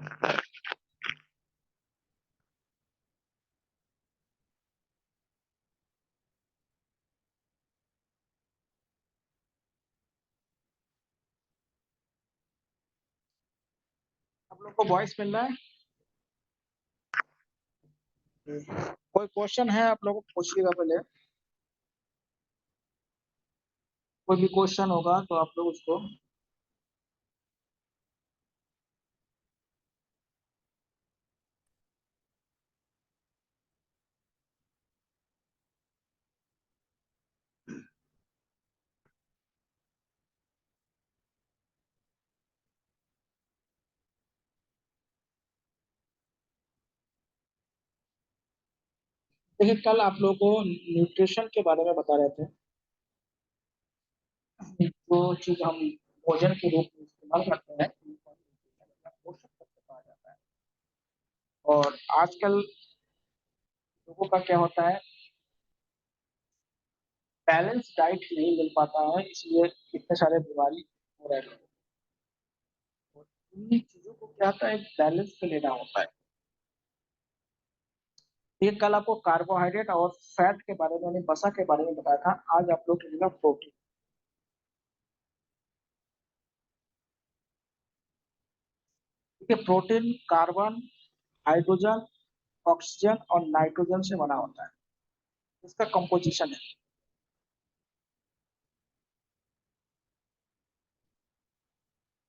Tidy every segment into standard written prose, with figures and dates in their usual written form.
आप लोग को वॉइस मिल रहा है? कोई क्वेश्चन है आप लोगों को पूछिएगा पहले। कोई भी क्वेश्चन होगा तो आप लोग उसको। देखिए, कल आप लोगों को न्यूट्रिशन के बारे में बता रहे थे। जो चीज हम भोजन के रूप में इस्तेमाल करते हैं पोषक तत्व कहा जाता है। और आजकल लोगों का क्या होता है, बैलेंस डाइट नहीं मिल पाता है, इसलिए इतने सारे बीमारी हो रहे हैं। और इन चीजों को क्या होता है, बैलेंस पे लेना होता है। ये कल आपको कार्बोहाइड्रेट और फैट के बारे में, यानी वसा के बारे में बताया था। आज आप लोग लीजिएगा प्रोटीन। ठीक है, प्रोटीन कार्बन, हाइड्रोजन, ऑक्सीजन और नाइट्रोजन से बना होता है। इसका कंपोजिशन है।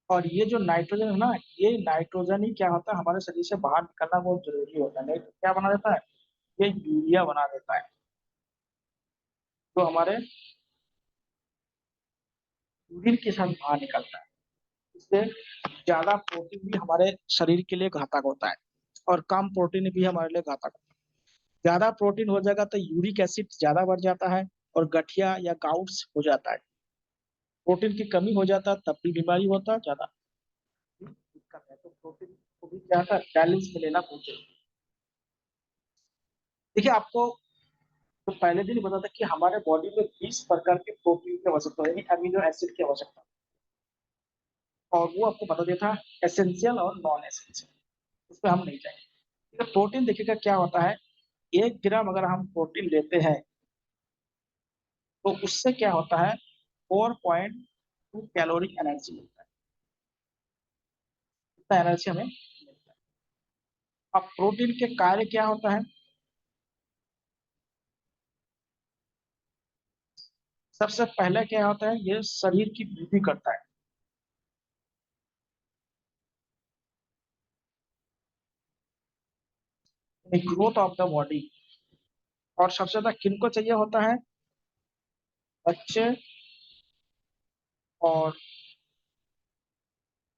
और ये जो नाइट्रोजन है ना, ये नाइट्रोजन ही क्या होता है, हमारे शरीर से बाहर निकलना बहुत जरूरी होता है। नहीं तो क्या बना देता है, ये यूरिया बना देता है, जो हमारे यूरिन के साथ बाहर निकलता है। इससे ज्यादा प्रोटीन भी हमारे शरीर के लिए घातक होता है, और कम प्रोटीन भी हमारे लिए घातक होता है। ज्यादा प्रोटीन हो जाएगा तो यूरिक एसिड ज्यादा बढ़ जाता है और गठिया या गाउट्स हो जाता है। प्रोटीन की कमी हो जाता है तब भी बीमारी होता है ज्यादा। दिक्कत है, तो प्रोटीन को भी क्या है, बैलेंस में लेना बहुत जरूरी है। देखिए, आपको तो पहले दिन ही बता था कि हमारे बॉडी में 20 प्रकार के प्रोटीन की आवश्यकता है, यानी अमीनो एसिड की आवश्यकता। और वो आपको बता दिया था, एसेंशियल और नॉन एसेंशियल। उस पर हम नहीं जाएंगे। ठीक है, प्रोटीन देखिएगा क्या होता है। 1 ग्राम अगर हम प्रोटीन लेते हैं तो उससे क्या होता है, 4.2 कैलोरी एनर्जी मिलता है। इतना एनर्जी हमें मिलता है। अब प्रोटीन के कार्य क्या होता है। सबसे पहले क्या होता है, ये शरीर की वृद्धि करता है, ग्रोथ ऑफ द बॉडी। और सबसे ज्यादा किनको चाहिए होता है, बच्चे और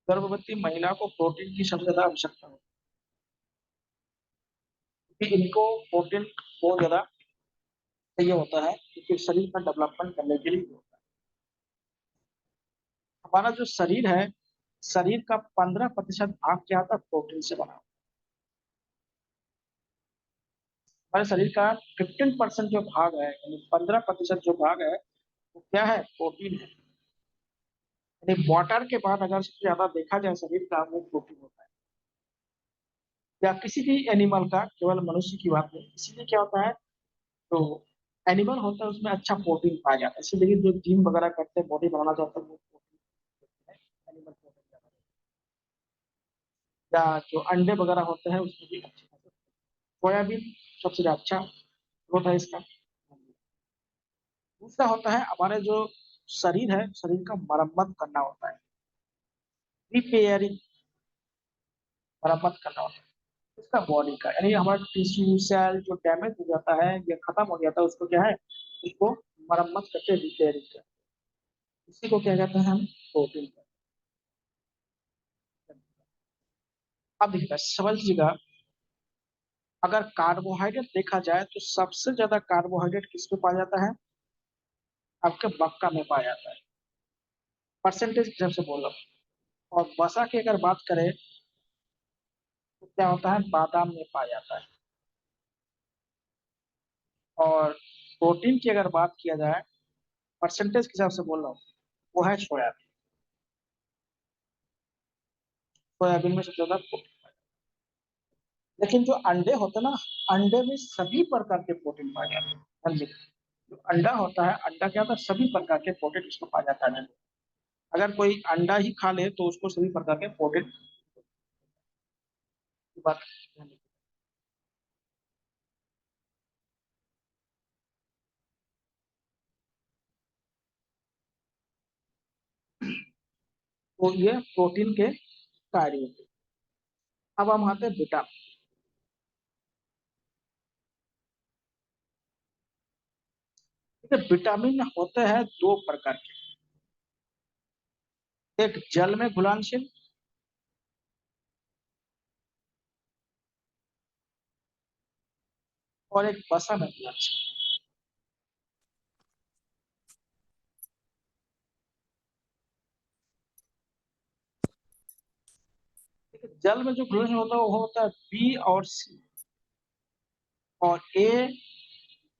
गर्भवती महिला को प्रोटीन की सबसे ज्यादा आवश्यकता होती है, क्योंकि इनको प्रोटीन बहुत ज्यादा चाहिए होता है, क्योंकि शरीर का डेवलपमेंट करने के लिए होता है। हमारा जो शरीर है, शरीर का 15% भाग क्या होता है, प्रोटीन से बना। हमारे शरीर का 15% जो भाग है, यानी 15% जो भाग है, वो क्या है, प्रोटीन है। यानी वाटर के बाद अगर सबसे ज्यादा देखा जाए शरीर का, वो प्रोटीन होता है। या किसी भी एनिमल का, केवल मनुष्य की बात नहीं, इसीलिए क्या होता है, तो एनिमल होता है उसमें अच्छा प्रोटीन पाया जाता है। इसलिए जो जिम वगैरह करते हैं, बॉडी बनाना चाहते हैं, वो प्रोटीन एनिमल प्रोटीन ज्यादा। या जो अंडे वगैरह होते हैं उसमें भी अच्छे खासे। सोयाबीन सबसे अच्छा स्रोत है इसका। दूसरा होता है, हमारे जो शरीर है, शरीर का मरम्मत करना होता है, रिपेयरिंग, मरम्मत करना होता है इसका बॉडी का। यानी हमारा टिश्यू सेल जो डैमेज हो जाता है या खत्म हो जाता है, उसको क्या है, उसको मरम्मत करके रिपेयरिंग करते हैं। इसी को क्या कहते हैं हम, प्रोटीन कहते हैं। अब देखिए समझ लीजिएगा, अगर कार्बोहाइड्रेट देखा जाए तो सबसे ज्यादा कार्बोहाइड्रेट किस में पाया जाता है, आपके मक्का में पाया जाता है, परसेंटेज के हिसाब से बोल रहा हूँ। और वसा की अगर बात करें तो क्या होता है, बादाम में पाया जाता है। और प्रोटीन की अगर बात किया जाए, परसेंटेज के हिसाब से बोल रहा हूँ, वो है सोयाबीन। सोयाबीन में सबसे ज्यादा प्रोटीन। लेकिन जो अंडे होते हैं ना, अंडे में सभी प्रकार के प्रोटीन पाए जाते हैं। समझे? जो अंडा होता है, अंडा क्या होता है, सभी प्रकार के प्रोटीन उसको पाया जाता है। अगर कोई अंडा ही खा ले तो उसको सभी प्रकार के प्रोटीन की बात ध्यान रखिए। तो ये प्रोटीन के कार्य होते हैं। अब हम आते हैं विटामिन। ठीक है, विटामिन होते हैं दो प्रकार के, एक जल में घुलनशील और एक वसा में घुलनशील। ठीक है, जल में जो घुलनशील होता है वो होता है बी और सी, और ए,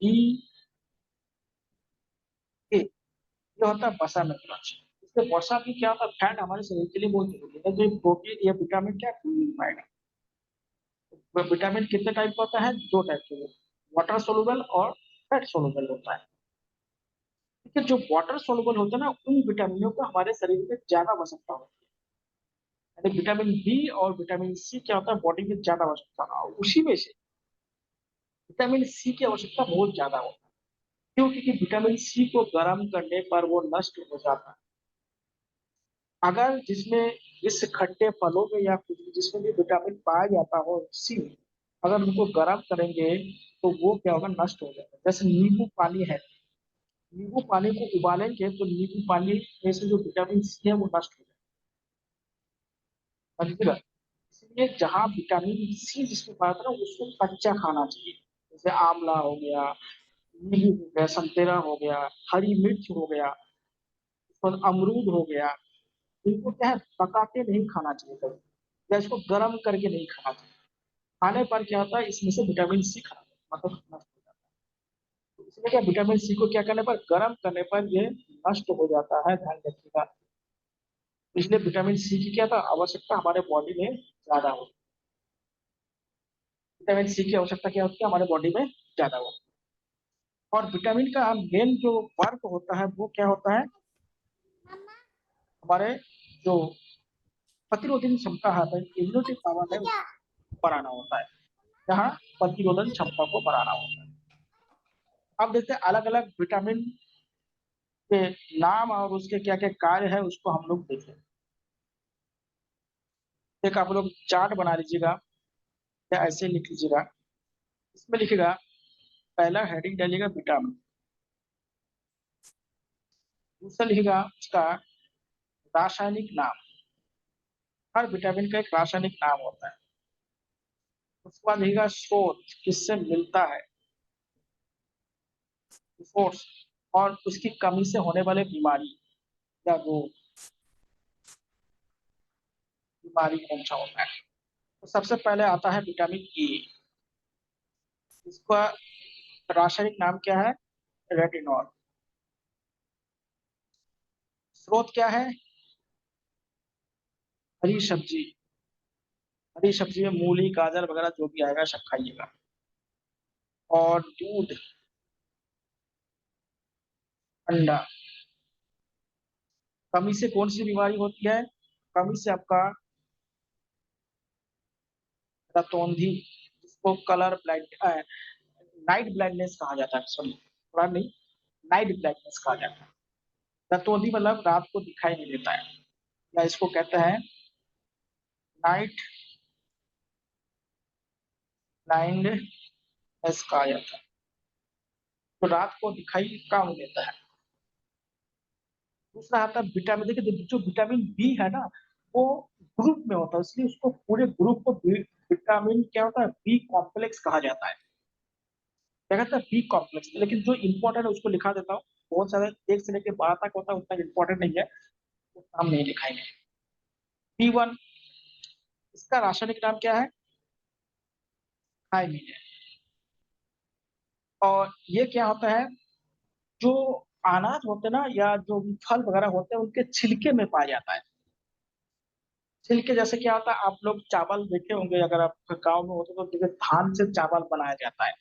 बी, ए, ये होता है वसा में घुलनशील। इसके वसा की क्या होता है, फैट हमारे शरीर के लिए बहुत जरूरी है। जो प्रोटीन या विटामिन क्या घुल नहीं पाएगा। तो विटामिन कितने टाइप का होता है, दो टाइप के, वाटर सोलुबल और फैट सोलुबल होता है। ठीक है, जो वाटर सोलुबल होता है ना, उन विटामिनों को हमारे शरीर में ज्यादा आवश्यकता होती है। यानी विटामिन बी और विटामिन सी क्या होता है, बॉडी में ज्यादा आवश्यकता, और उसी में से विटामिन सी की आवश्यकता बहुत ज्यादा होती है। क्यों? क्योंकि विटामिन सी को गर्म करने पर वो नष्ट हो जाता है। अगर जिसमें, इस खट्टे फलों में या कुछ भी जिसमें भी विटामिन पाया जाता हो सी, अगर उनको गर्म करेंगे तो वो क्या होगा, नष्ट हो जाएगा। जैसे नींबू पानी है, नींबू पानी को उबालेंगे तो नींबू पानी में से जो विटामिन सी है वो नष्ट हो जाएगा। समझिएगा? इसलिए जहाँ विटामिन सी जिसमें पाया था ना, उसको कच्चा खाना चाहिए। जैसे आंवला हो गया, नींबू हो गया, संतरा हो गया, हरी मिर्च हो गया, और अमरूद हो गया। इनको क्या है, पका के नहीं खाना चाहिए कभी, या इसको गर्म करके नहीं खाना चाहिए। खाने पर क्या होता है, इसमें से विटामिन सी खा, मतलब नष्ट हो जाता है। तो इसलिए क्या, विटामिन सी को क्या करने पर, गर्म करने पर ये नष्ट हो जाता है, ध्यान रखिएगा। इसलिए विटामिन सी की क्या था, आवश्यकता हमारे बॉडी में ज्यादा होती है। विटामिन सी की आवश्यकता क्या होती है, हमारे बॉडी में ज्यादा होती है। और विटामिन का मेन जो वर्क होता है वो क्या होता है, हमारे जो प्रतिरोधक क्षमता है, इम्यूनिटी पावर है, उसको बढ़ाना होता है। जहाँ प्रतिरोधन क्षमता को बढ़ाना होता है। अब देखते हैं अलग अलग विटामिन के नाम और उसके क्या क्या कार्य है, उसको हम लोग देखें। एक आप लोग चार्ट बना लीजिएगा या ऐसे लिख लीजिएगा। इसमें लिखिएगा, पहला हेडिंग डालिएगा विटामिन, दूसरा लिखिएगा उसका रासायनिक नाम। हर विटामिन का एक रासायनिक नाम होता है। उसके बाद लिखिएगा स्रोत, किससे मिलता है, सोर्स, और उसकी कमी से होने वाले बीमारी या रोग, बीमारी कौन सा होता है। तो सबसे पहले आता है विटामिन ए। इसका रासायनिक नाम क्या है, रेटिनॉल। स्रोत क्या है, हरी सब्जी। हरी सब्जी में मूली गाजर वगैरह जो भी आएगा सब खाइएगा। और दूध, अंडा। कमी से कौन सी बीमारी होती है, कमी से आपका रतौंधी, जिसको कलर ब्लाइंड, नाइट ब्लाइंडनेस कहा जाता है, सॉरी थोड़ा नहीं, नाइट ब्लाइंडनेस कहा जाता है। रतौंधी मतलब रात को दिखाई नहीं देता है, या इसको कहते हैं नाइट ब्लाइंडनेस कहा जाता है। तो रात को दिखाई कम देता है। दूसरा आता है विटामिन, देखिए जो विटामिन बी है ना, वो ग्रुप में होता है, इसलिए उसको पूरे ग्रुप को विटामिन क्या होता है, बी कॉम्प्लेक्स कहा जाता है। क्या कहता है, बी कॉम्प्लेक्स। लेकिन जो इंपॉर्टेंट है उसको लिखा देता हूँ। बहुत सारे 1 से लेकर 12 तक होता है, उतना इंपॉर्टेंट नहीं है, उतना हम नहीं लिखाएंगे। बी 1, इसका रासायनिक नाम क्या है, थायमिन है। और ये क्या होता है, जो अनाज होते हैं ना, या जो भी फल वगैरह होते हैं, उनके छिलके में पाया जाता है। छिलके जैसे क्या होता है, आप लोग चावल देखे होंगे, अगर आप गाँव में होते तो देखिए धान से चावल बनाया जाता है।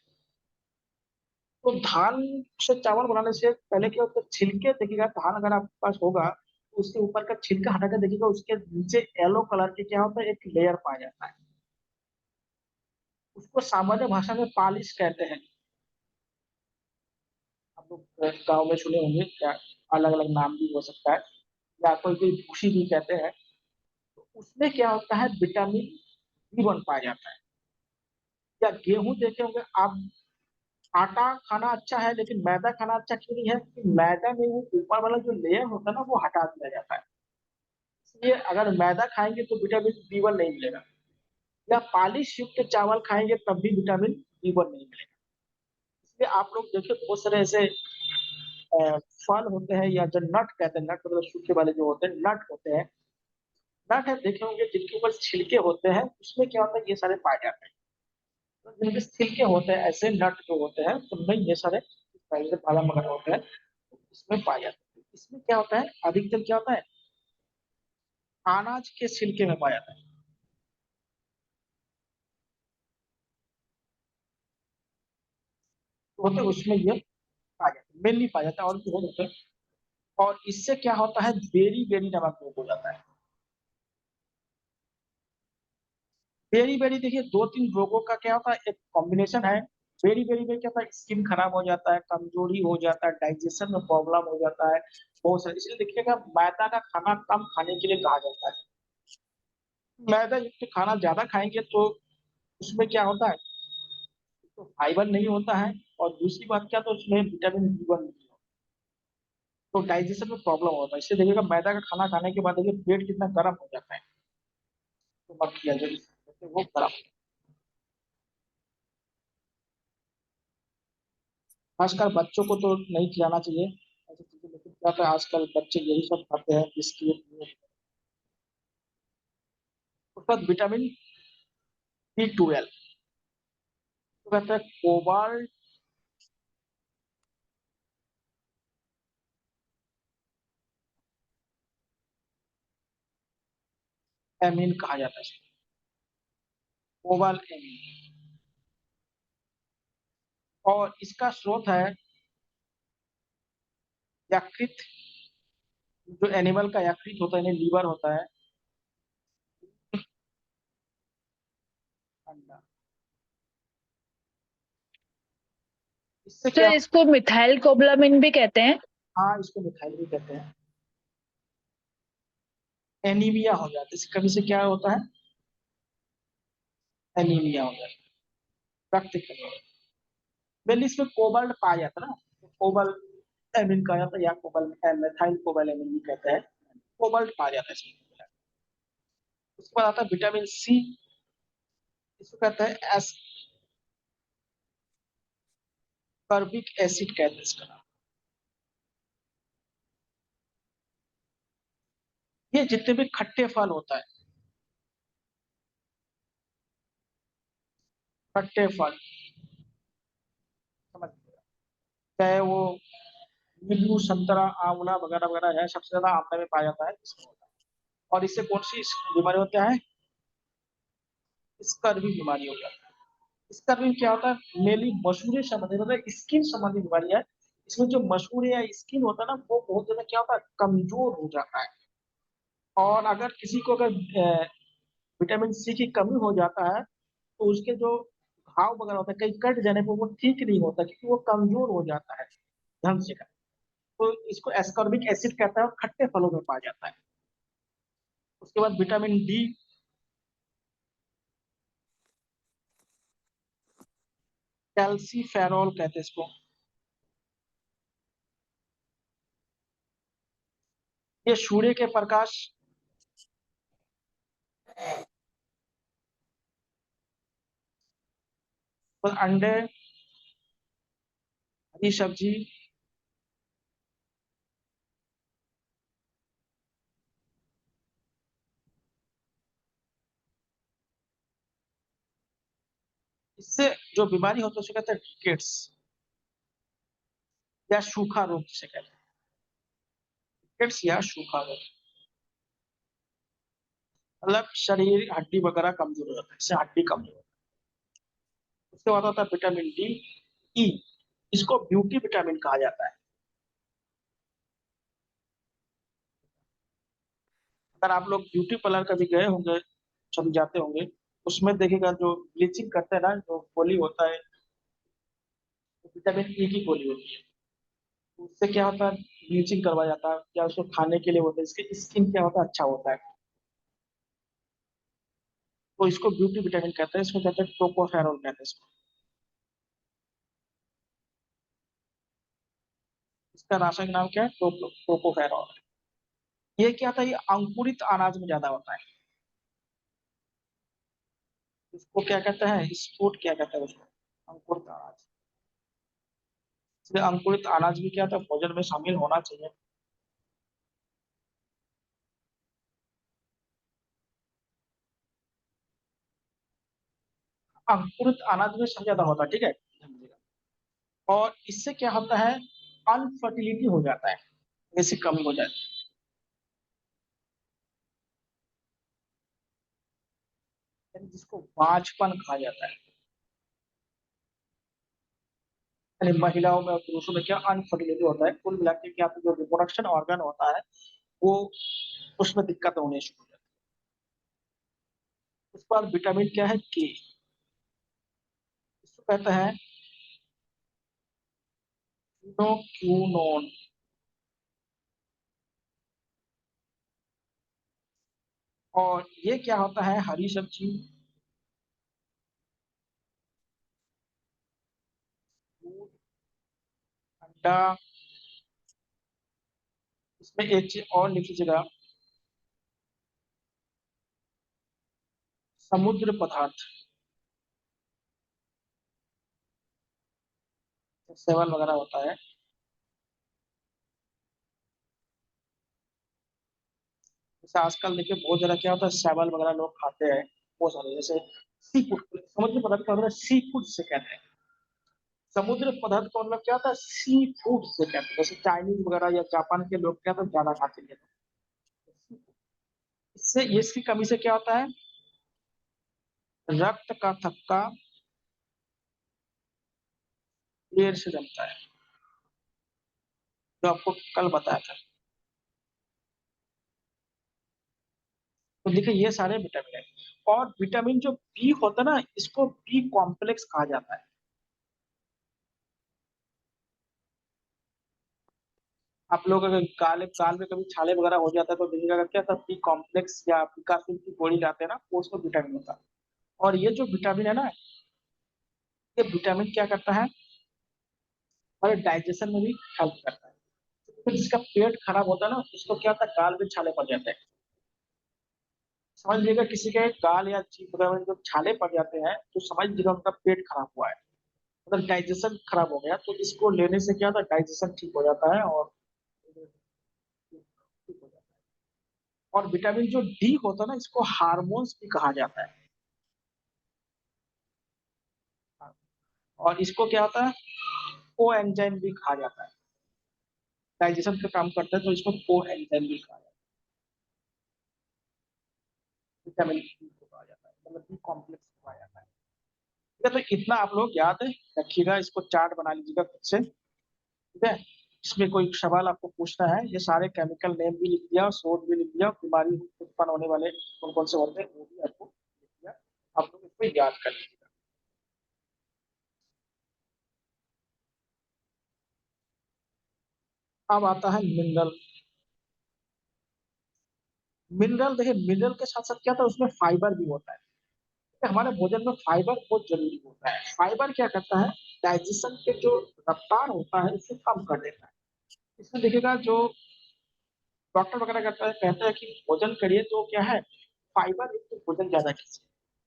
तो धान से चावल बनाने से पहले क्या होता है, छिलके देखिएगा, धान अगर आपके पास होगा तो उसके ऊपर का छिलका हटा के देखिएगा, उसके नीचे येलो कलर के क्या होता है, एक लेयर पाया जाता है। उसको सामान्य भाषा में पालिश कहते हैं। आप लोग गाँव में सुने होंगे, क्या अलग अलग नाम भी हो सकता है, या कोई कोई भूसी भी कहते हैं। तो उसमें क्या होता है, विटामिन B1 पाया जाता है। या गेहूं देखे होंगे आप, आटा खाना अच्छा है लेकिन मैदा खाना अच्छा क्यों नहीं है, क्योंकि मैदा में वो ऊपर वाला जो लेयर होता है ना, वो हटा दिया जाता है। इसलिए अगर मैदा खाएंगे तो विटामिन B1 नहीं मिलेगा, या पालिश युक्त चावल खाएंगे तब भी विटामिन B1 नहीं मिलेगा। इसलिए आप लोग देखिए, बहुत सारे ऐसे फल होते हैं, या जो नट कहते हैं, नट मतलब सूखे वाले जो होते हैं, नट होते हैं, नट है देखे होंगे जिनके ऊपर छिलके होते हैं, उसमें क्या होता है, ये सारे पाए जाते हैं। तो जिनके छिलके होते हैं, ऐसे नट जो होते हैं, उनमें ये सारे पहले से बादाम वगैरह होते हैं, तो इसमें पाए जाते हैं। इसमें क्या होता है, अधिकतर क्या होता है, अनाज के छिलके में पाया जाता है। तो होते हैं, उसमें ये पाया जाता है, मेनली पाया जाता है, और भी हो जाते हैं। और इससे क्या होता है, बेरी बेरी नमक रोग हो जाता है। बेरी बेरी देखिए, दो तीन रोगों का क्या होता है, एक कॉम्बिनेशन है। बेरी बेरी में क्या होता है, स्किन खराब हो जाता है, कमजोरी हो जाता है, डाइजेशन में प्रॉब्लम हो जाता है, बहुत सारे। इसलिए देखिएगा, मैदा का खाना कम खाने के लिए कहा जाता है। मैदा युक्त खाना ज्यादा खाएंगे तो उसमें क्या होता है, तो फाइबर नहीं होता है, और दूसरी बात क्या, तो उसमें विटामिन B1 नहीं होता, तो डाइजेशन में प्रॉब्लम होता है। इससे देखिएगा, मैदा का खाना खाने के बाद देखिए पेट कितना गर्म हो जाता है। तो मत किया जाए, इससे वो गर्म। खासकर बच्चों को तो नहीं खिलाना चाहिए ऐसी चीजें, लेकिन क्या होता है, आजकल बच्चे यही सब खाते हैं, बिस्किट। उसके बाद विटामिन B12, तो कहते हैं कोबाल्ट एमीन कहा जाता है इसको, कोबाल्ट एमीन। और इसका स्रोत है यकृत, जो एनिमल का यकृत होता है, यानी लीवर होता है, अंडा। इससे क्या, सर इसको मिथाइल कोबलामिन भी कहते हैं। हाँ इसको मिथाइल भी कहते हैं। एनीमिया हो जाता है, इस कमी से क्या होता है, एनीमिया हो जाता है, रक्त की कमी। मेनली इसमें कोबाल्ट पाया जाता है ना, तो कोबाल्ट एमिन कहा जाता है, या कोबाल्ट मेथाइल कोबाल्ट एमिन भी कहते हैं। कोबाल्ट पाया जाता है इसमें। उसके बाद आता है विटामिन C, इसको कहते हैं एस्कॉर्बिक एसिड कहते हैं इसका नाम। ये जितने भी खट्टे फल होता है, खट्टे फल, समझ लीजिए, चाहे वो नींबू संतरा आंवला वगैरह वगैरह है, सबसे ज्यादा आंवला में पाया जाता है, इसमें होता है। और इससे कौन सी बीमारी होता है, स्कर्वी बीमारी हो जाती है। स्कर्वी क्या होता है, मेनली मसूड़े संबंधी, मतलब स्किन संबंधी बीमारी है। इसमें जो मसूड़े या स्किन होता है ना, वो बहुत ज्यादा क्या होता है, कमजोर हो जाता है। और अगर किसी को अगर विटामिन C की कमी हो जाता है, तो उसके जो घाव वगैरह होता है, कहीं कट जाने पर वो ठीक नहीं होता, क्योंकि वो कमजोर हो जाता है ढंग से। तो इसको एस्कॉर्बिक एसिड कहता है, और खट्टे फलों में पाया जाता है। उसके बाद विटामिन D, कैल्सीफेरॉल कहते हैं इसको। ये सूर्य के प्रकाश, और अंडे, हरी सब्जी, इससे जो बीमारी होती है उसे कहते हैं रिकेट्स, या सूखा रोग जिसे कहते हैं, रिकेट्स या सूखा रोग। मतलब शरीर हड्डी वगैरह कमजोर हो जाता है, इससे हड्डी कमजोर होता है। उसके बाद होता है विटामिन डी ई, इसको ब्यूटी विटामिन कहा जाता है। अगर आप लोग ब्यूटी पार्लर कभी गए होंगे, कभी जाते होंगे, उसमें देखिएगा जो ब्लीचिंग करते हैं ना, जो गोली होता है, विटामिन ई की गोली होती है। तो उससे क्या होता है, ब्लीचिंग करवाया जाता है, या उसको खाने के लिए होता है, इसके स्किन क्या होता है, अच्छा होता है। तो इसको ब्यूटी विटामिन कहते हैं, इसको कहते हैं टोकोफेरॉल कहते हैं इसको। इसका रासायनिक नाम क्या है, टोकोफेरॉल। ये क्या था, ये अंकुरित अनाज में ज्यादा होता है। इसको क्या कहते हैं, स्पोर्ट क्या कहते हैं उसको, अंकुरित अनाज। इसलिए अंकुरित अनाज भी क्या था, भोजन में शामिल होना चाहिए। अंकुरित अनाज में सबसे ज्यादा होता है, ठीक है। और इससे क्या होता है, अनफर्टिलिटी हो जाता है, जैसे कमी हो जाती है, यानी जिसको बांझपन कहा जाता है। यानी महिलाओं में और पुरुषों में क्या अनफर्टिलिटी होता है, कुल मिला के क्या, जो रिप्रोडक्शन ऑर्गन होता है वो, उसमें दिक्कत होने शुरू हो जाती है। उस पर विटामिन क्या है, के, इसको कहते हैं क्यूनोन। और ये क्या होता है, हरी सब्जी, दूध, अंडा। इसमें एक चीज और लिख लीजिएगा, समुद्र पदार्थ, सेवन वगैरह होता है। जैसे आजकल देखिए बहुत ज्यादा क्या होता है, सेवन वगैरह लोग खाते हैं, बहुत सारे, जैसे सी फूड। समुद्र पदार्थ का मतलब सी फूड से कहते हैं। समुद्र पदार्थ का मतलब क्या होता है, सी फूड से कहते हैं। जैसे चाइनीज वगैरह या जापान के लोग क्या, तो ज्यादा खाते हैं। इससे ये, इसकी कमी से क्या होता है, रक्त का थक्का देर से जमता है, जो आपको कल बताया था। तो देखिए ये सारे विटामिन है। और विटामिन जो बी होता है ना, इसको बी कॉम्प्लेक्स कहा जाता है। आप लोग अगर काले काल में कभी छाले वगैरह हो जाता है तो देखिएगा क्या था, बी कॉम्प्लेक्स या विकासशील की गोली लाते हैं ना, वो उसमें विटामिन होता है। और ये जो विटामिन है ना, ये विटामिन क्या करता है, हमारे डाइजेशन में भी हेल्प करता है। तो जिसका पेट खराब होता है ना, उसको क्या होता है, गाल में छाले पड़ जाते हैं। समझ लीजिएगा किसी के गाल या जीभ वगैरह में जो छाले पड़ जाते हैं, तो समझ लीजिएगा उनका पेट खराब हुआ है, मतलब डाइजेशन खराब हो गया। तो इसको लेने से क्या होता है, डाइजेशन ठीक हो जाता है, और ठीक हो जाता है। और विटामिन जो डी होता है ना, इसको हार्मोन्स भी कहा जाता है। और इसको क्या होता है, को एंजाइम भी कहा जाता है। डाइजेशन का काम करता है, तो इसको को एंजाइम भी कहा जाता है। विटामिन डी को कहा जाता है, मतलब बी कॉम्प्लेक्स कहा जाता है। ठीक है, तो इतना आप लोग याद रखिएगा, इसको चार्ट बना लीजिएगा खुद से। ठीक है। इसमें कोई सवाल आपको पूछना है, ये सारे केमिकल नेम भी लिख दिया, शोध भी लिख दिया, बीमारी उत्पन्न होने वाले कौन कौन से होते हैं वो भी आपको लिख दिया। आप लोग इसको याद कर लीजिएगा। अब आता है मिनरल। मिनरल देखिए, मिनरल के साथ साथ क्या था, उसमें फाइबर भी होता है। ठीक है? हमारे भोजन में फाइबर बहुत जरूरी होता है। फाइबर क्या करता है, डाइजेशन के जो रफ्तार होता है उसे कम कर देता है। इसमें देखिएगा जो डॉक्टर वगैरह करता है, कहते हैं कि भोजन करिए तो क्या है, फाइबर युक्त भोजन ज्यादा कीजिए।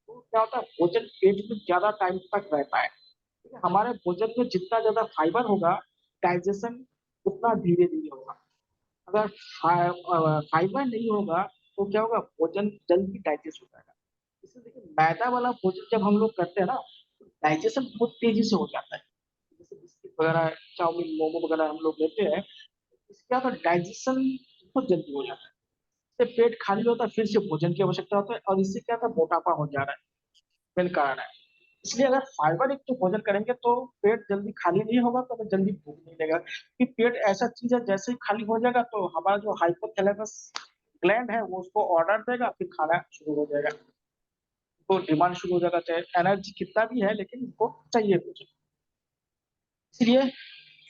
तो क्या होता है, भोजन पेट में ज्यादा टाइम तक रहता है। ठीक है? हमारे भोजन में जितना ज्यादा फाइबर होगा, डाइजेशन उतना धीरे धीरे होगा। अगर फाइबर नहीं होगा तो क्या होगा, भोजन जल्दी डाइजेस्ट हो जाएगा। इसलिए देखिए, मैदा वाला भोजन जब हम लोग करते हैं ना, तो डाइजेशन बहुत तेजी से हो जाता है। जैसे बिस्किट वगैरह, चाउमीन, मोमो वगैरह हम लोग लेते हैं, इसके बाद डाइजेशन बहुत जल्दी हो जाता है। इससे पेट खाली होता है, फिर से भोजन की आवश्यकता होता है, और इससे क्या होता है, मोटापा हो जा रहा है, मेन कारण है। इसलिए अगर फाइबर युक्त भोजन करेंगे तो पेट जल्दी खाली नहीं होगा, तो हमें जल्दी भूख नहीं लगेगा, कि पेट ऐसा चीज है जैसे ही खाली हो जाएगा तो हमारा जो हाइपोथैलेमस ग्लैंड है वो उसको ऑर्डर देगा, फिर खाना शुरू हो जाएगा, तो डिमांड शुरू हो जाएगा, चाहे एनर्जी कितना भी है लेकिन उनको चाहिए भोजन। इसलिए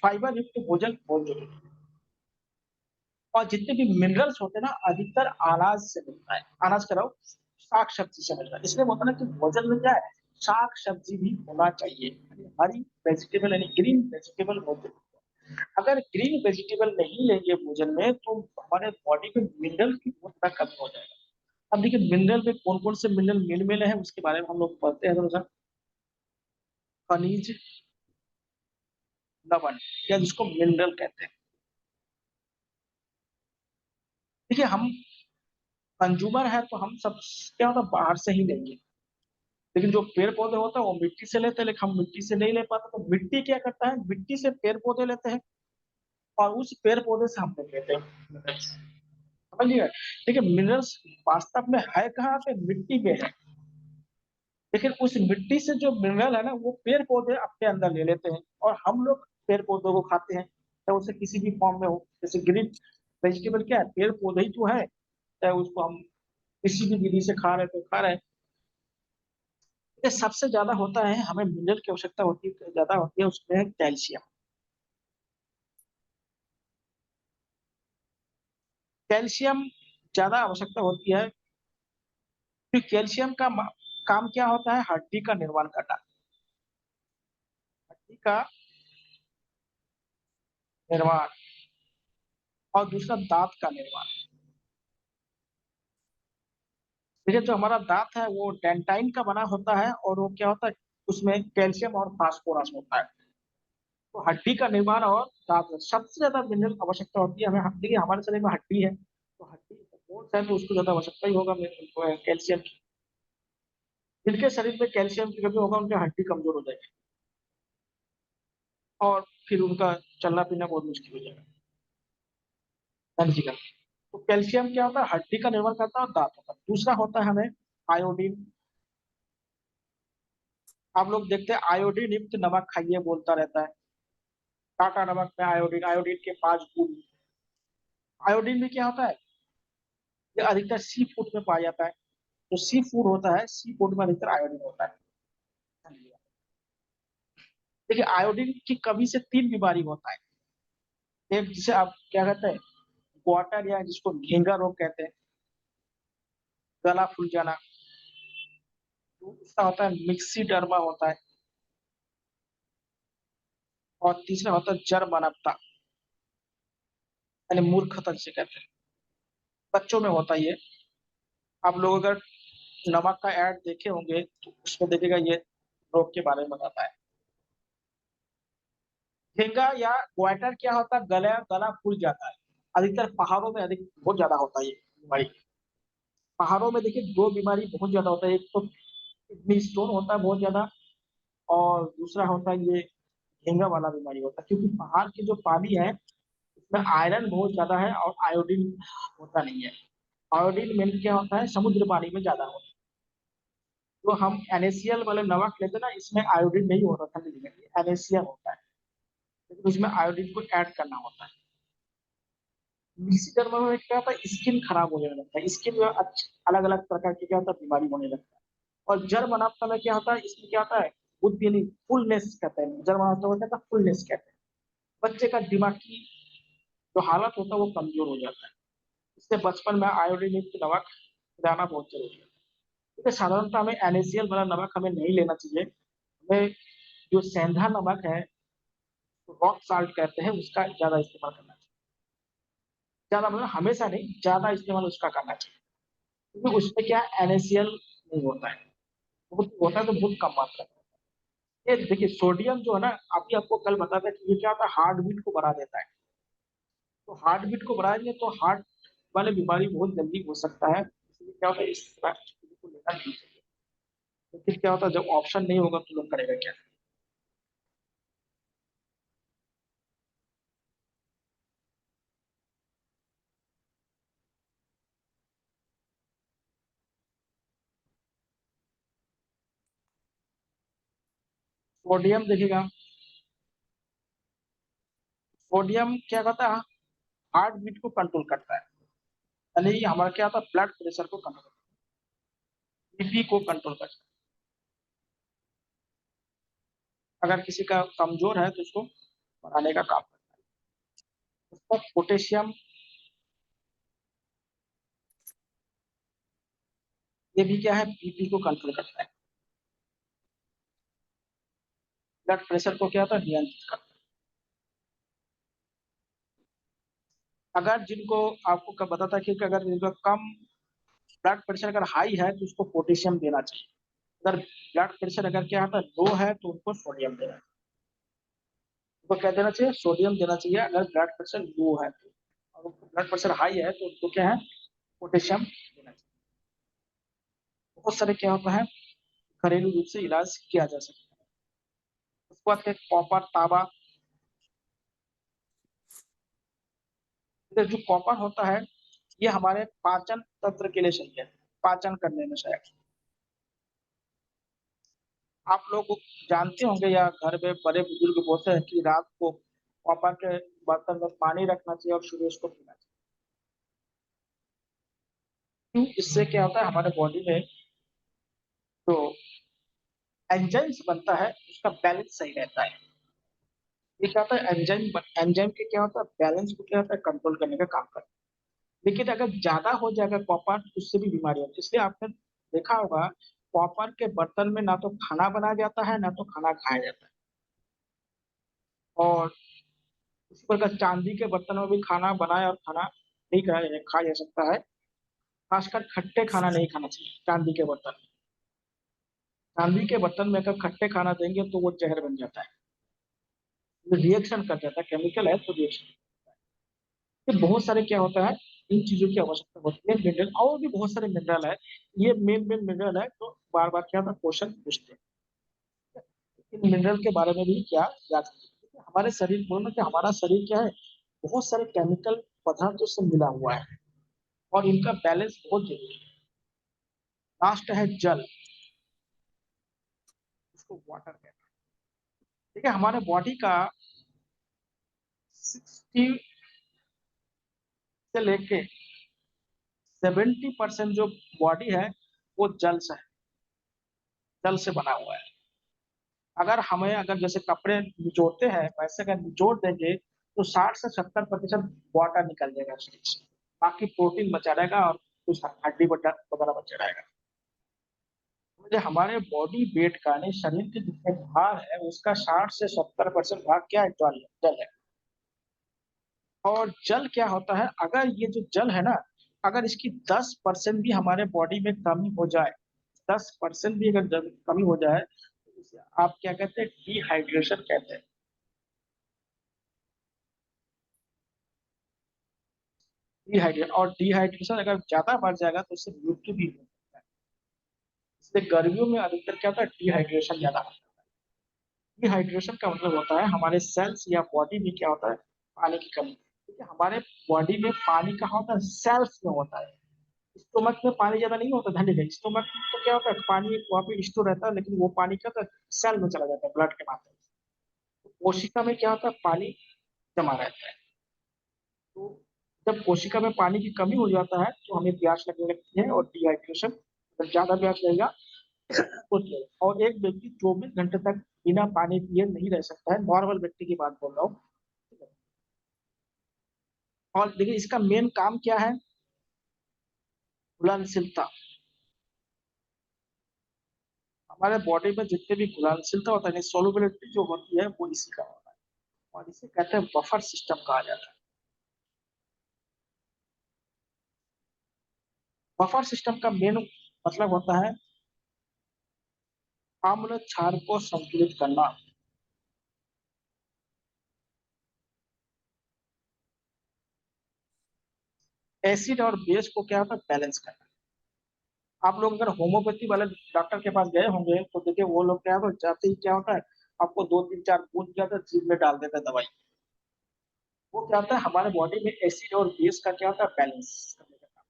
फाइबर युक्त भोजन बहुत जरूरी है। और जितने भी मिनरल्स होते हैं ना, अधिकतर अनाज से मिलता है, अनाज कराओ, शाक सब्जी से मिलता है। इसलिए होता है ना कि भोजन में क्या है, शाक सब्जी भी होना चाहिए, यानी हरी वेजिटेबल यानी ग्रीन वेजिटेबल होते हैं। अगर ग्रीन वेजिटेबल नहीं लेंगे भोजन में तो हमारे बॉडी में मिनरल की मात्रा कम हो जाएगा। अब देखिए मिनरल में कौन कौन से मिनरल मिल मिले हैं उसके बारे में हम लोग पढ़ते हैं थोड़ा सा। खनिज लवण, या जिसको मिनरल कहते हैं। देखिए हम कंज्यूमर है तो हम सब क्या होता है बाहर से ही लेंगे, लेकिन जो पेड़ पौधे होते हैं वो मिट्टी से लेते हैं, लेकिन हम मिट्टी से नहीं ले पाते, तो मिट्टी क्या करता है, मिट्टी से पेड़ पौधे लेते हैं, और उस पेड़ पौधे से हम लोग लेते हैं। समझिए, देखिए मिनरल्स वास्तव में है कहाँ पे, मिट्टी में है, लेकिन उस मिट्टी से जो मिनरल है ना वो पेड़ पौधे अपने अंदर ले लेते हैं, और हम लोग पेड़ पौधों को खाते हैं, चाहे उसे किसी भी फॉर्म में हो। जैसे ग्रीन वेजिटेबल क्या है, पेड़ पौधे ही तो है, चाहे उसको हम किसी भी विधि से खा रहे हैं तो खा रहे हैं। ये सबसे ज्यादा होता है, हमें मिनरल की आवश्यकता होती है, ज्यादा होती है उसमें है कैल्शियम। कैल्शियम ज्यादा आवश्यकता होती है, क्योंकि कैल्शियम का काम क्या होता है, हड्डी का निर्माण करना, हड्डी का निर्माण, और दूसरा दांत का निर्माण। देखिए जो हमारा दांत है वो डेंटाइन का बना होता है, और वो क्या होता है, उसमें कैल्शियम और फास्फोरस होता है। तो हड्डी का निर्माण और दांत में सबसे ज्यादा मिनरल आवश्यकता होती है हमें। देखिए हमारे शरीर में हड्डी है, तो हड्डी बोन्स है तो उसको ज्यादा आवश्यकता ही होगा कैल्शियम की। जिनके शरीर में कैल्शियम की कमी होगा उनकी हड्डी कमजोर हो जाएगी, और फिर उनका चलना फिरना बहुत मुश्किल हो जाएगा। समझिएगा, तो कैल्शियम क्या होता है, हड्डी का निर्माण करता है और दांत होता है। दूसरा होता है हमें आयोडीन। आप लोग देखते हैं आयोडीन युक्त नमक खाइए बोलता रहता है, टाटा नमक में आयोडीन, आयोडीन के 5 गुण। आयोडीन में क्या होता है, ये अधिकतर सी फूड में पाया जाता है। जो सी फूड होता है, सी फूड में अधिकतर आयोडीन होता है। देखिए आयोडीन की कमी से 3 बीमारी होता है। एक जिसे आप क्या कहते हैं, क्वार्टर, या जिसको घेंगा रोग कहते हैं, गला फूल जाना। दूसरा होता है मिक्सीडर्मा होता है, और तीसरा होता है जर्मनप्पा, यानी मूर्खता जिसे कहते हैं। बच्चों में होता है ये। आप लोग अगर नमक का ऐड देखे होंगे तो उसमें देखिएगा ये रोग के बारे में बताता है। झींगा या ग्वाइटर क्या होता है, गला गला फूल जाता है। अधिकतर पहाड़ों में अधिक बहुत ज्यादा होता है ये बीमारी। पहाड़ों में देखिए 2 बीमारी बहुत ज्यादा होता है, एक तो किडनी स्टोन होता है बहुत ज्यादा, और दूसरा होता है ये झींगा वाला बीमारी होता है, क्योंकि पहाड़ के जो पानी है उसमें आयरन बहुत ज्यादा है और आयोडीन होता नहीं है। आयोडीन मेन क्या होता है, समुद्र पानी में ज्यादा होता है। तो हम NaCl वाले नमक लेते हैं ना, इसमें आयोडीन नहीं होता था, लेकिन NaCl होता है, लेकिन उसमें आयोडीन को ऐड करना होता है। मिक्सी जर्मन में क्या होता है, स्किन खराब होने लगता है, स्किन में अलग अलग प्रकार की क्या होता है बीमारी होने लगता है। और जर्मन आपका में क्या होता है, इसमें क्या होता है, बुद्धि नहीं, फुलनेस कहते हैं, जर्मन आपका होता है फुलनेस कहते हैं। बच्चे का दिमागी जो हालत होता है वो कमजोर हो जाता है। इससे बचपन में आयोडीन युक्त नमक खिलाना बहुत जरूरी है। क्योंकि साधारणतः हमें NaCl वाला नमक हमें नहीं लेना चाहिए। हमें जो सेंधा नमक है, रॉक साल्ट कहते हैं, उसका ज्यादा इस्तेमाल करना चाहिए। ज्यादा मतलब हमेशा नहीं, ज्यादा इस्तेमाल उसका करना चाहिए, क्योंकि उसमें क्या NaCl नहीं होता है, बहुत होता है तो बहुत कम मात्रा में। ये देखिए सोडियम जो है ना, अभी आपको कल बता था कि ये क्या होता है, हार्ट बीट को बढ़ा देता है। तो हार्ट बीट को बढ़ा देंगे तो हार्ट वाले बीमारी बहुत जल्दी हो सकता है, इसलिए क्या होता है इस तरह की चीजों को लेना नहीं चाहिए। तो फिर क्या होता है, जब ऑप्शन नहीं होगा तो लोग करेगा क्या। सोडियम देखिएगा, सोडियम क्या करता है, हार्ट बीट को कंट्रोल करता है, यानी हमारा क्या होता है, ब्लड प्रेशर को कंट्रोल, बीपी को कंट्रोल करता है। अगर किसी का कमजोर है तो उसको बढ़ाने का काम करता है। उसको पोटेशियम, ये भी क्या है, बीपी को कंट्रोल करता है, ब्लड प्रेशर को क्या होता है, नियंत्रित करता है। अगर जिनको, आपको कब बताता कि अगर जिनको कम ब्लड प्रेशर अगर हाई है तो उसको पोटेशियम देना चाहिए। अगर ब्लड प्रेशर अगर क्या होता है, लो है तो उनको सोडियम देना चाहिए। उनको क्या देना चाहिए, सोडियम देना चाहिए अगर ब्लड प्रेशर लो है तो। और ब्लड प्रेशर हाई है तो उनको क्या है, पोटेशियम देना चाहिए। बहुत सारे क्या होता है, घरेलू रूप से इलाज किया जा सकता है। उसके बाद फिर कॉपर, तांबा। जो कॉपर होता है, ये हमारे पाचन तंत्र के लिए सही है, पाचन करने में सहायक। आप लोग जानते होंगे या घर में बड़े बुजुर्ग बोलते हैं कि रात को कॉपर के बर्तन में पानी रखना चाहिए और सुबह उसको पीना चाहिए। क्यों? इससे क्या होता है, हमारे बॉडी में जो एंजाइम्स बनता है उसका बैलेंस सही रहता है। ये क्या होता है, एंजाइम, एंजाइम के क्या होता है, बैलेंस को क्या होता है, कंट्रोल करने का काम करता है। लेकिन अगर ज्यादा हो जाएगा कॉपर तो उससे भी बीमारी होती है। इसलिए आपने देखा होगा, कॉपर के बर्तन में ना तो खाना बनाया जाता है ना तो खाना खाया जाता है। और इसी प्रकार चांदी के बर्तनों में भी खाना बनाया और खाना नहीं खाया जा सकता है। खासकर खट्टे खाना नहीं खाना चाहिए चांदी के बर्तन में। चांदी के बर्तन में अगर खट्टे खाना देंगे तो वो जहर बन जाता है, रिएक्शन कर जाता है, केमिकल है तो रिएक्शन। ये बहुत सारे क्या होता है, इन चीजों की आवश्यकता होती है, मिनरल और भी बहुत सारे मिनरल है। ये मेन मेन मिनरल है तो बार बार क्या था, क्वेश्चन पूछते हैं इन मिनरल के बारे में भी क्या याद रखिए। हमारे शरीर, बोलना कि हमारा शरीर क्या है, बहुत सारे केमिकल पदार्थों से मिला हुआ है और इनका बैलेंस बहुत जरूरी है। लास्ट है जल, उसको वाटर कहते हैं। ठीक है, हमारे बॉडी का 60 से लेके 70% जो बॉडी है वो जल से है, जल से बना हुआ है। अगर हमें, अगर जैसे कपड़े निचोड़ते हैं वैसे अगर निचोड़ देंगे तो 60 से 70% वाटर निकल जाएगा शरीर से। बाकी प्रोटीन बचा रहेगा और कुछ हड्डी वगैरह बचा रहेगा। मुझे हमारे बॉडी वेट का, यानी शरीर के जितने भार है उसका 60 से 70% भाग क्या है, जल है। और जल क्या होता है, अगर ये जो जल है ना, अगर इसकी 10% भी हमारे बॉडी में कमी हो जाए, 10% भी अगर कमी हो जाए तो इसे आप क्या कहते हैं, डिहाइड्रेशन कहते हैं। डिहाइड्रेशन, और डिहाइड्रेशन अगर ज्यादा बढ़ जाएगा तो उससे मृत्यु भी हो सकता है। इसलिए गर्मियों में अधिकतर क्या होता है, डिहाइड्रेशन ज्यादा होता है। डिहाइड्रेशन का मतलब होता है हमारे सेल्स या बॉडी में क्या होता है, पानी की कमी। ठीक है, हमारे बॉडी में पानी कहाँ होता है, सेल्स में होता है। स्टोमक में पानी ज्यादा नहीं होता, ध्यान दीजिए। स्टोमक में तो क्या होता है, पानी वहाँ पे स्टोर रहता है, लेकिन वो पानी क्या होता है, सेल में चला जाता है ब्लड के माध्यम से। तो कोशिका में क्या होता है, पानी जमा रहता है। तो जब कोशिका में पानी की कमी हो जाता है तो हमें प्यास लगने लगती है और डिहाइड्रेशन, जब ज्यादा प्यास लगेगा होती है। और एक व्यक्ति 24 घंटे तक बिना पानी पिए नहीं रह सकता है, नॉर्मल व्यक्ति की बात बोल रहा हूँ। और देखिए इसका मेन काम क्या है, घुलनशीलता। हमारे बॉडी में जितने भी घुलनशीलता होता है, सोलुबिलिटी जो होती है, वो इसी का होता है। और इसे कहते हैं बफर सिस्टम कहा जाता है। बफर सिस्टम का मेन मतलब होता है अम्ल क्षार को संतुलित करना। एसिड और बेस को क्या होता है, बैलेंस करना। आप लोग अगर होम्योपैथी वाले डॉक्टर के पास गए होंगे तो देखिए वो लोग क्या होता है, जाते ही क्या होता है, आपको 2 3 4 बूंद क्या होता है, जीभ में डाल देते हैं दवाई। वो क्या होता है, हमारे बॉडी में एसिड और बेस का क्या होता है, बैलेंस करने का काम।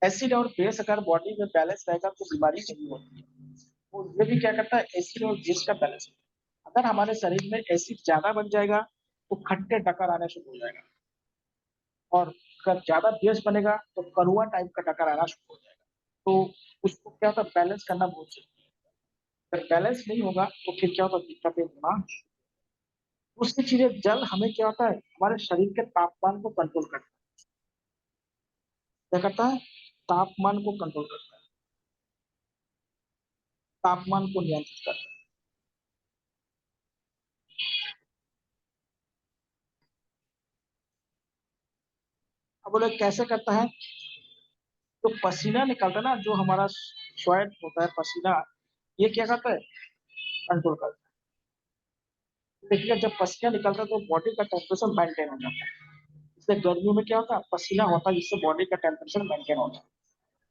एसिड और बेस अगर बॉडी में बैलेंस रहेगा तो बीमारी नहीं होती है। और ये भी क्या करता है, एसिड और बेस का बैलेंस। अगर हमारे शरीर में एसिड ज्यादा बन जाएगा तो खट्टे डकार आने शुरू हो जाएगा, और अगर ज्यादा बेस बनेगा तो कड़वा टाइप का डकार आना शुरू हो जाएगा। तो उसको क्या होता है, बैलेंस करना बहुत जरूरी है। अगर बैलेंस नहीं होगा तो फिर क्या होता है, दिक्कतें होना। दूसरी चीज है, जल हमें क्या होता है, हमारे शरीर के तापमान को कंट्रोल करता है। क्या करता है, तापमान को कंट्रोल करता है, तापमान को नियंत्रित करता है। अब बोले कैसे करता है, तो पसीना निकलता है ना, जो हमारा स्वेट होता है, पसीना, ये क्या करता है, कंट्रोल करता है। देखिए जब पसीना निकलता है तो बॉडी का टेम्परेचर मेंटेन हो जाता है। इसलिए गर्मियों में क्या होता है, पसीना होता है, जिससे बॉडी का टेम्परेचर मेंटेन होता है।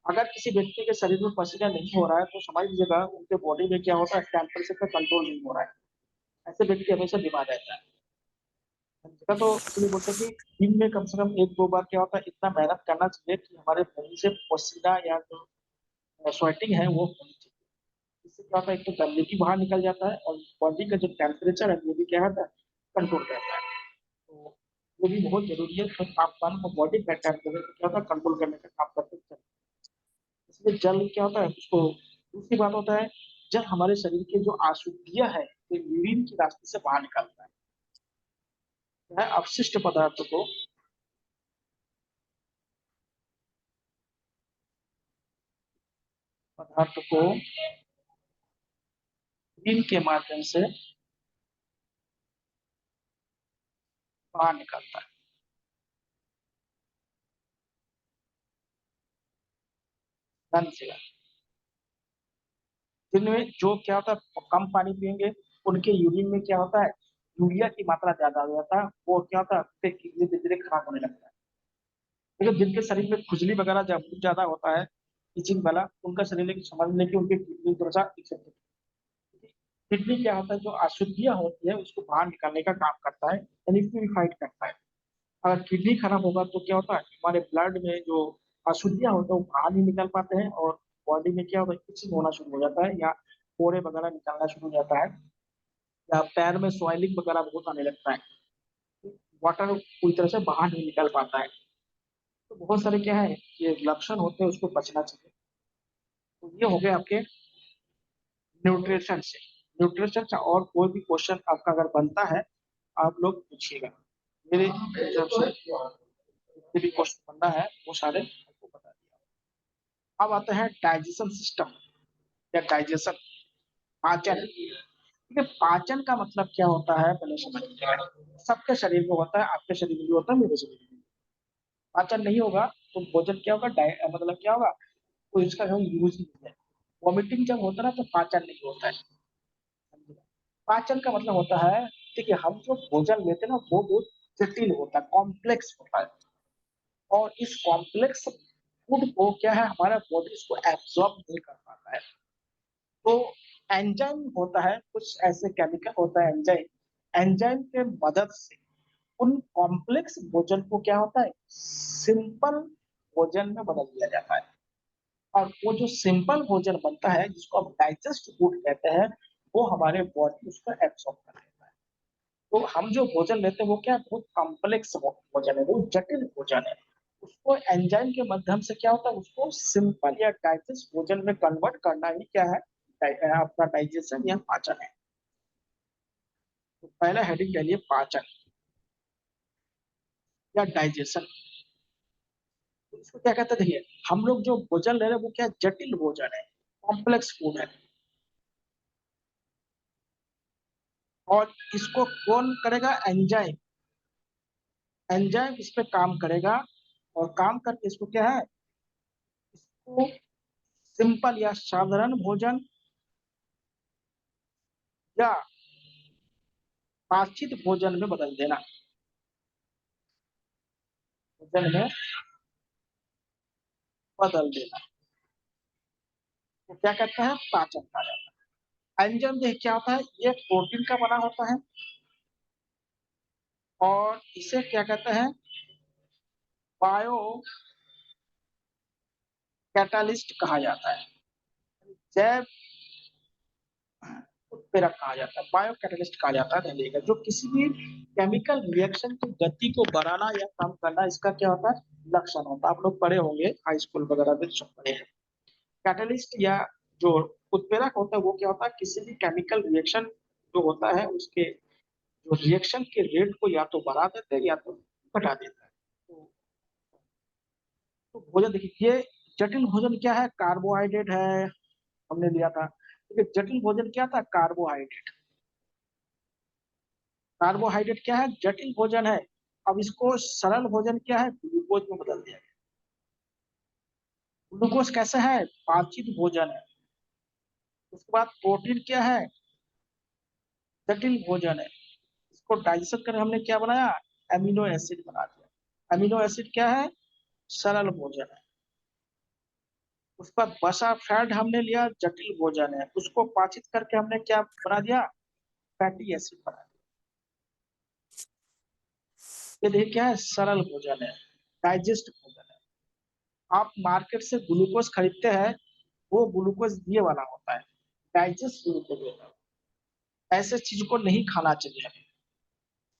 अगर किसी व्यक्ति के शरीर में पसीना नहीं हो रहा है तो समझ लीजिएगा उनके बॉडी में क्या होता है, टेम्परेचर का कंट्रोल नहीं हो रहा है। ऐसे व्यक्ति हमेशा बीमार रहता है। समझेगा? तो इसलिए बोलते हैं कि दिन में कम से कम एक दो बार क्या होता है, इतना मेहनत करना चाहिए कि हमारे बॉडी से पसीना या जो स्वेटिंग है वो होनी चाहिए। इससे क्या होता है, एक तो गंदगी बाहर निकल जाता है और बॉडी का जो टेम्परेचर है वो भी क्या होता है, कंट्रोल रहता है। तो वो भी बहुत जरूरी है, तो तापमान को बॉडी का टेम्परेचर क्या होता है, कंट्रोल करने का काम करते हैं। इसलिए जल क्या होता है उसको। दूसरी बात होता है, जल हमारे शरीर के जो अशुद्धियां है वो यूरिन के रास्ते से बाहर निकलता है। क्या है, अपशिष्ट पदार्थों को, पदार्थ को यूरिन के माध्यम से बाहर निकलता है। ध्यान से, जिनमें जो क्या होता है, कम पानी पियेंगे उनके यूरिन में क्या होता है, यूरिया की मात्रा ज्यादा हो जाता है, वो क्या होता है, उससे किडनी धीरे धीरे खराब होने लगता है। लेकिन जिनके शरीर में खुजली वगैरह जब ज्यादा होता है, इचिंग वाला, उनका शरीर लेकिन समझ लें कि उनकी किडनी थोड़ा सा इफेक्ट। किडनी क्या होता है, जो अशुद्धियां होती है उसको बाहर निकालने का काम करता है, यानी प्यूरिफाइड करता है। अगर किडनी खराब होगा तो क्या होता है, हमारे ब्लड में जो अशुद्धियां होता है वो बाहर नहीं निकल पाते हैं, और बॉडी में क्या होता है, इचिंग होना शुरू हो जाता है, या फोड़े वगैरह निकलना शुरू हो जाता है, या पैर में स्वेलिंग वगैरह बहुत आने लगता है। वाटर पूरी तरह से बाहर नहीं निकल पाता है। तो बहुत सारे क्या है, ये लक्षण होते हैं, उसको बचना चाहिए। तो ये हो गए आपके न्यूट्रिशन से। न्यूट्रिशन से और कोई भी क्वेश्चन आपका अगर बनता है, आप लोग पूछिएगा। मेरे हिसाब से जितने भी क्वेश्चन बनना है वो सारे आपको बता दिया। अब आते हैं डाइजेशन सिस्टम, या डाइजेशन, पाचन। ठीक है, पाचन का मतलब क्या होता है पहले समझिए। सबके शरीर में होता है, आपके शरीर में भी होता है, मेरे शरीर में भी। पाचन नहीं होगा तो भोजन क्या होगा, मतलब क्या होगा, तो इसका हम यूज नहीं है। वॉमिटिंग जब होता है ना तो पाचन नहीं होता है। पाचन का मतलब होता है, देखिए हम जो भोजन लेते हैं ना वो बहुत जटिल होता है, कॉम्प्लेक्स होता है। और इस कॉम्प्लेक्स फूड को क्या है, हमारा बॉडी इसको एब्जॉर्ब नहीं कर पाता है। तो एंजाइम होता है, कुछ ऐसे केमिकल होता है एंजाइम, एंजाइम के मदद से उन कॉम्प्लेक्स भोजन को क्या होता है, सिंपल भोजन में बदल दिया जाता है। और वो जो सिंपल भोजन बनता है जिसको हम डाइजेस्ट फूड कहते हैं, वो हमारे बॉडी उसको एब्सॉर्ब कर लेता है। तो हम जो भोजन लेते हैं वो क्या है, बहुत कॉम्प्लेक्स भोजन है, बहुत जटिल भोजन है। उसको एंजाइम के माध्यम से क्या होता है, उसको सिंपल या डाइजेस्ट भोजन में कन्वर्ट करना ही क्या है, आपका डाइजेशन या पाचन है। तो पहला हेडिंग कह लिए पाचन या डाइजेशन। तो इसको क्या कहते हैं, देखिए हम लोग जो भोजन ले रहे हैं वो क्या जटिल भोजन है, कॉम्प्लेक्स फूड है। और इसको कौन करेगा, एंजाइम। एंजाइम इस पे काम करेगा, और काम करके इसको क्या है, इसको सिंपल या साधारण भोजन या पाचित भोजन में बदल देना। भोजन में बदल देना, तो क्या कहते हैं, पाचन कहा जाता है। एंजाइम ये क्या होता है, ये प्रोटीन का बना होता है, और इसे क्या कहते हैं, बायो कैटालिस्ट कहा जाता है। जैव उत्प्रेरक कहा जाता है, बायो कैटलिस्ट कहा जाता है ध्यान का, जो किसी भी केमिकल रिएक्शन की गति को बढ़ाना या कम करना, इसका क्या होता है, लक्षण होता है। आप लोग पढ़े होंगे हाई स्कूल वगैरह में सब पढ़े हैं। कैटलिस्ट या जो उत्प्रेरक होता है वो क्या होता है, किसी भी केमिकल रिएक्शन जो होता है उसके जो रिएक्शन के रेट को या तो बढ़ा देते हैं या तो घटा देता है। तो भोजन देखिए, ये जटिल भोजन क्या है, कार्बोहाइड्रेट है, हमने लिया था। देखिए जटिल भोजन क्या था, कार्बोहाइड्रेट। कार्बोहाइड्रेट क्या है, जटिल भोजन है। अब इसको सरल भोजन क्या है, ग्लूकोज में बदल दिया गया। ग्लूकोज कैसे है, पाचित भोजन है। उसके बाद प्रोटीन क्या है, जटिल भोजन है। इसको डाइजेशन कर हमने क्या बनाया, एमिनो एसिड बना दिया। एमिनो एसिड क्या है, सरल भोजन है। उसके बाद बसा फैट हमने लिया, जटिल भोजन है, उसको पाचित करके हमने क्या बना दिया, फैटी एसिड बना दिया। ये देखिए क्या है, सरल भोजन है, डाइजेस्ट भोजन है। आप मार्केट से ग्लूकोज खरीदते हैं, वो ग्लूकोज ये वाला होता है, डाइजेस्ट ग्लूकोज होता है। ऐसे चीज को नहीं खाना चाहिए हमें,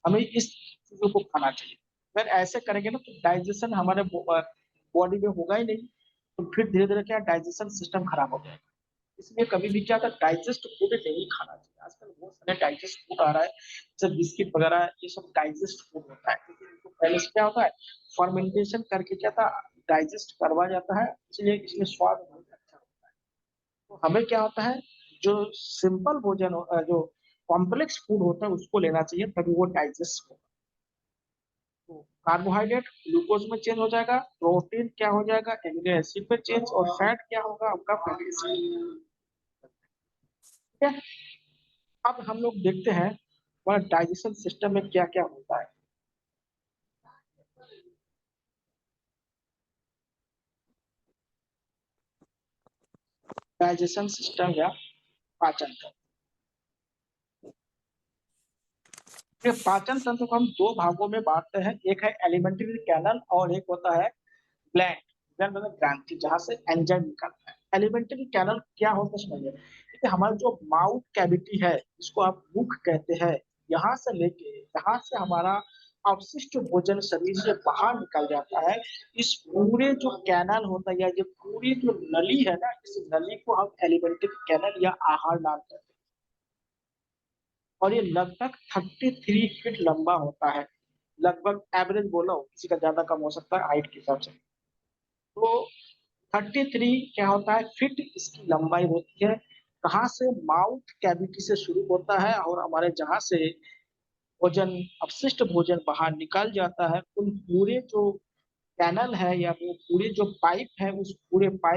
हमें इस चीजों को खाना चाहिए। अगर ऐसे करेंगे ना तो डाइजेशन हमारे बॉडी में होगा ही नहीं, तो फिर धीरे धीरे क्या डाइजेशन सिस्टम खराब हो जाएगा। इसलिए कभी भी क्या था, डाइजेस्ट फूड नहीं खाना चाहिए। आजकल बहुत सारे डाइजेस्ट फूड आ रहा है, जैसे बिस्किट वगैरह, ये सब डाइजेस्ट फूड होता है, क्योंकि इनको पहले से क्या होता है, फर्मेंटेशन करके क्या था, डाइजेस्ट करवा जाता है, इसलिए इसमें स्वाद बहुत अच्छा होता है। तो हमें क्या होता है, जो सिंपल भोजन जो कॉम्प्लेक्स फूड होता है उसको लेना चाहिए, तभी वो डाइजेस्ट हो। तो कार्बोहाइड्रेट ग्लूकोज में चेंज हो जाएगा, प्रोटीन क्या हो जाएगा, एमिनो एसिड में चेंज, और फैट क्या होगा आपका, फैटी एसिड। ठीक है। अब हम लोग देखते हैं हमारा डाइजेशन सिस्टम में क्या क्या होता है। डाइजेशन सिस्टम या पाचन तंत्र। ये पाचन तंत्र को हम दो भागों में बांटते हैं, एक है एलिमेंट्री कैनल और एक होता है ग्लैंड। ग्लैंड मतलब ग्रंथि, जहां से एंजाइम निकलता है। एलिमेंट्री कैनल क्या होता है समझिए, कि हमारा जो माउथ कैविटी है, इसको आप मुख कहते हैं, यहाँ से लेके जहां से हमारा अवशिष्ट भोजन शरीर से बाहर निकल जाता है, इस पूरे जो कैनल होता है या ये पूरी जो नली है ना, इस नली को हम एलिमेंट्री कैनल या आहार नाल कहते हैं। और ये लगभग 33 फीट लंबा होता है। लगभग एवरेज बोला हो, किसी का ज्यादा कम हो सकता है हाइट के हिसाब से। तो 33 क्या होता है, फिट इसकी लंबाई होती है। कहाँ से, माउथ कैविटी से शुरू होता है, और हमारे जहां से भोजन अपशिष्ट भोजन बाहर निकल जाता है, उन पूरे जो कैनल है या वो पूरे जो पाइप है, उस पूरे पाइप